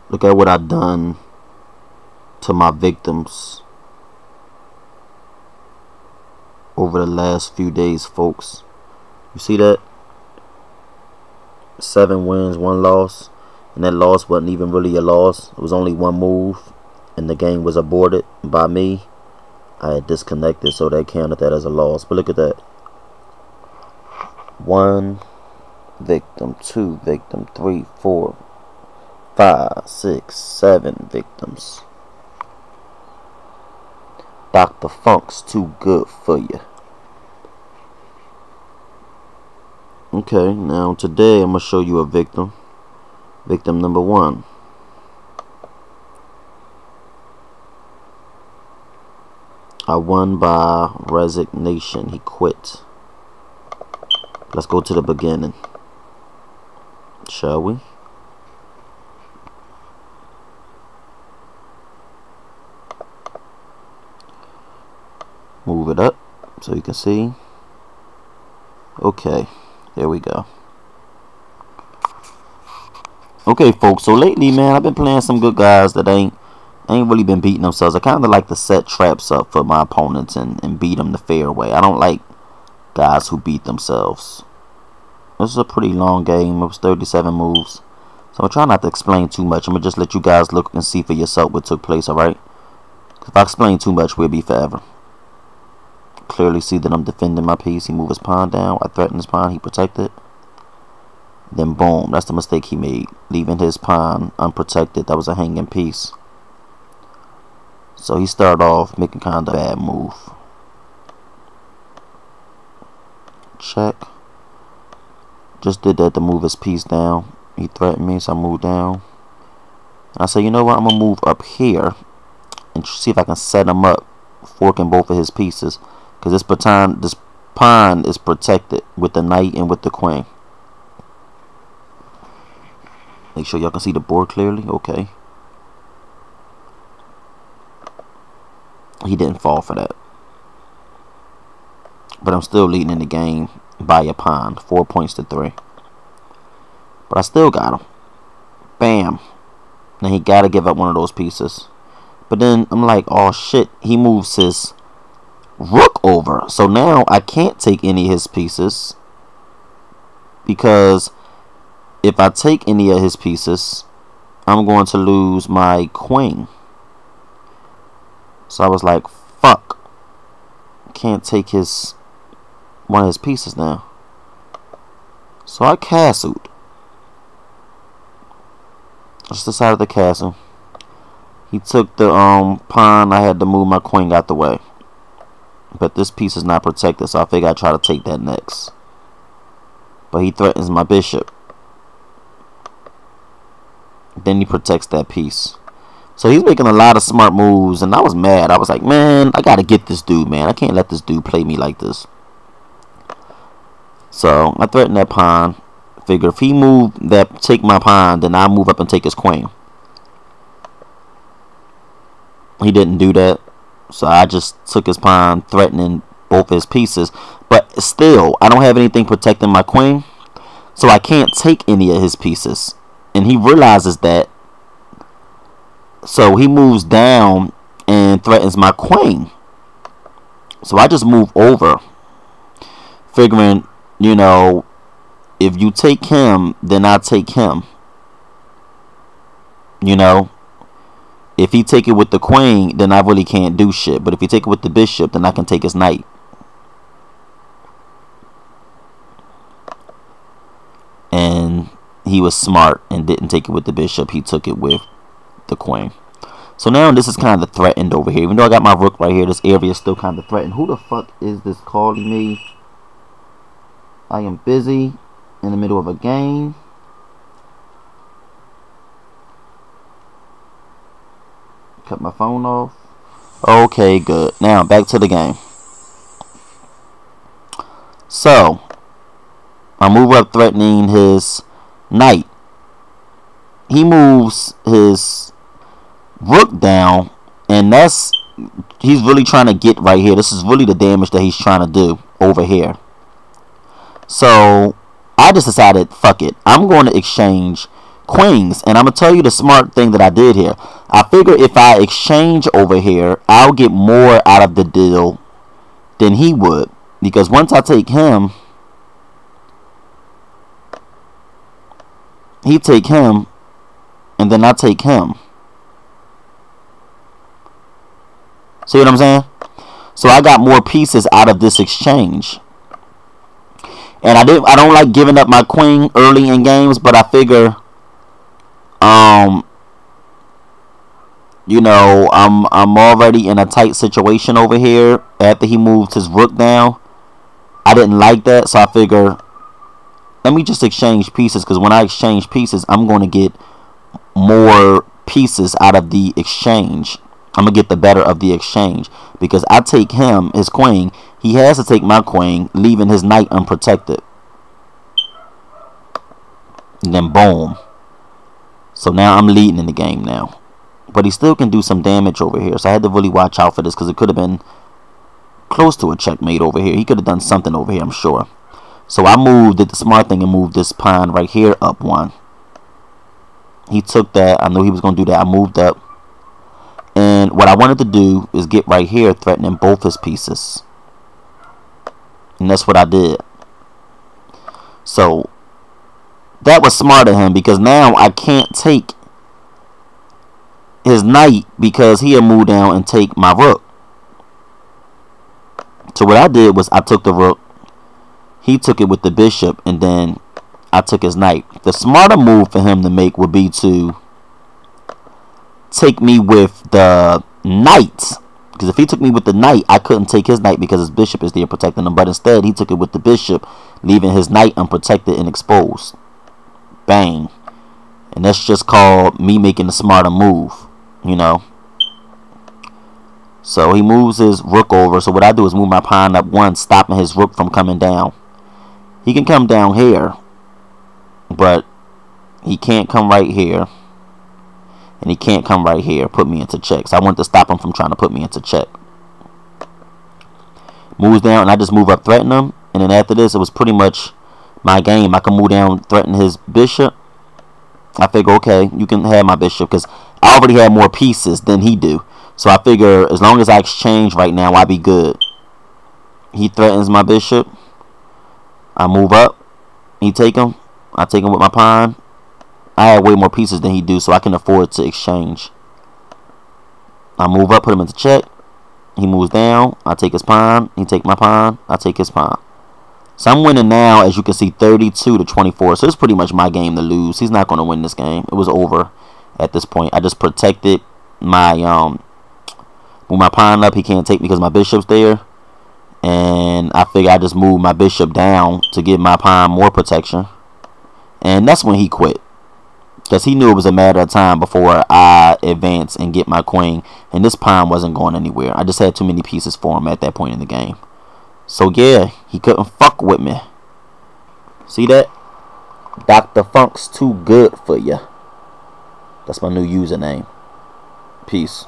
Look at what I've done to my victims over the last few days, folks. You see that? 7 wins, 1 loss. And that loss wasn't even really a loss. It was only 1 move. And the game was aborted by me. I had disconnected, so they counted that as a loss. But look at that. 1 victim, 2 victim, 3, 4, 5, 6, 7 victims. Dr. Funk's too good for you. Okay, now today I'm going to show you a victim. Victim number 1. I won by resignation. He quit. Let's go to the beginning, shall we? Move it up so you can see. Okay, there we go. Okay, folks, so lately, man, I've been playing some good guys that ain't really been beating themselves. I kind of like to set traps up for my opponents and beat them the fair way. I don't like guys who beat themselves. This is a pretty long game. It was 37 moves. So I'm going to try not to explain too much. I'm going to just let you guys look and see for yourself what took place, alright? If I explain too much, we'll be forever. Clearly see that I'm defending my piece. He moved his pawn down. I threatened his pawn. He protected. Then boom. That's the mistake he made. Leaving his pawn unprotected. That was a hanging piece. So he started off making kind of a bad move. Check. Just did that to move his piece down. He threatened me, so I moved down. And I said, you know what? I'm going to move up here and see if I can set him up, forking both of his pieces. Because this pawn is protected with the knight and with the queen. Make sure y'all can see the board clearly. Okay. He didn't fall for that. But I'm still leading in the game by a pawn. 4 points to 3. But I still got him. Bam. Now he got to give up one of those pieces. But then I'm like, oh shit. He moves his rook over. So now I can't take any of his pieces. Because if I take any of his pieces, I'm going to lose my queen. So I was like, fuck. Can't take one of his pieces now. So I castled. Just decided to castle. He took the pawn. I had to move my queen out the way. But this piece is not protected, so I figured I'd try to take that next. But he threatens my bishop. Then he protects that piece. So he's making a lot of smart moves, and I was mad. I was like, man, I gotta get this dude, man. I can't let this dude play me like this. So I threatened that pawn. Figure if he take my pawn, then I move up and take his queen. He didn't do that. So I just took his pawn, threatening both his pieces. But still, I don't have anything protecting my queen. So I can't take any of his pieces. And he realizes that. So he moves down and threatens my queen. So I just move over, figuring, you know, if you take him, then I take him. You know, if he take it with the queen, then I really can't do shit. But if he take it with the bishop, then I can take his knight. And he was smart and didn't take it with the bishop. He took it with the queen. So now this is kind of threatened over here. Even though I got my rook right here, this area is still kind of threatened. Who the fuck is this calling me? I am busy in the middle of a game. Cut my phone off. Okay, good. Now back to the game. So I move up threatening his knight. He moves his rook down, and he's really trying to get right here. This is really the damage that he's trying to do over here. So I just decided, fuck it, I'm going to exchange queens. And I'm going to tell you the smart thing that I did here. I figure if I exchange over here, I'll get more out of the deal than he would. Because once I take him, he take him, and then I take him. See what I'm saying? So I got more pieces out of this exchange. And I don't like giving up my queen early in games, but I figure you know, I'm already in a tight situation over here after he moved his rook down. I didn't like that, so I figure let me just exchange pieces, because when I exchange pieces, I'm going to get more pieces out of the exchange. I'm going to get the better of the exchange, because I take him, his queen. He has to take my queen, leaving his knight unprotected. And then boom. So now I'm leading in the game now. But he still can do some damage over here. So I had to really watch out for this, because it could have been close to a checkmate over here. He could have done something over here, I'm sure. So I did the smart thing and moved this pawn right here up one. He took that. I knew he was going to do that. I moved up. And what I wanted to do is get right here, threatening both his pieces. And that's what I did. So that was smart of him, because now I can't take his knight, because he'll move down and take my rook. So what I did was I took the rook. He took it with the bishop, and then I took his knight. The smarter move for him to make would be to take me with the knight, because if he took me with the knight, I couldn't take his knight because his bishop is there protecting him. But instead, he took it with the bishop, leaving his knight unprotected and exposed. Bang. And that's just called me making a smarter move, you know. So he moves his rook over. So what I do is move my pawn up one, stopping his rook from coming down. He can come down here, but he can't come right here. And he can't come right here, put me into check. So I want to stop him from trying to put me into check. Moves down, and I just move up, threaten him. And then after this, it was pretty much my game. I can move down, threaten his bishop. I figure, okay, you can have my bishop, because I already have more pieces than he do. So I figure as long as I exchange right now, I'll be good. He threatens my bishop. I move up. He take him. I take him with my pawn. I have way more pieces than he do, so I can afford to exchange. I move up, put him into check. He moves down. I take his pawn. He take my pawn. I take his pawn. So I'm winning now, as you can see, 32-24. So it's pretty much my game to lose. He's not going to win this game. It was over at this point. I just protected my move my pawn up. He can't take me because my bishop's there. And I figure I just move my bishop down to give my pawn more protection. And that's when he quit, because he knew it was a matter of time before I advance and get my queen. And this pawn wasn't going anywhere. I just had too many pieces for him at that point in the game. So yeah, he couldn't fuck with me. See that? Dr. Funk's too good for you. That's my new username. Peace.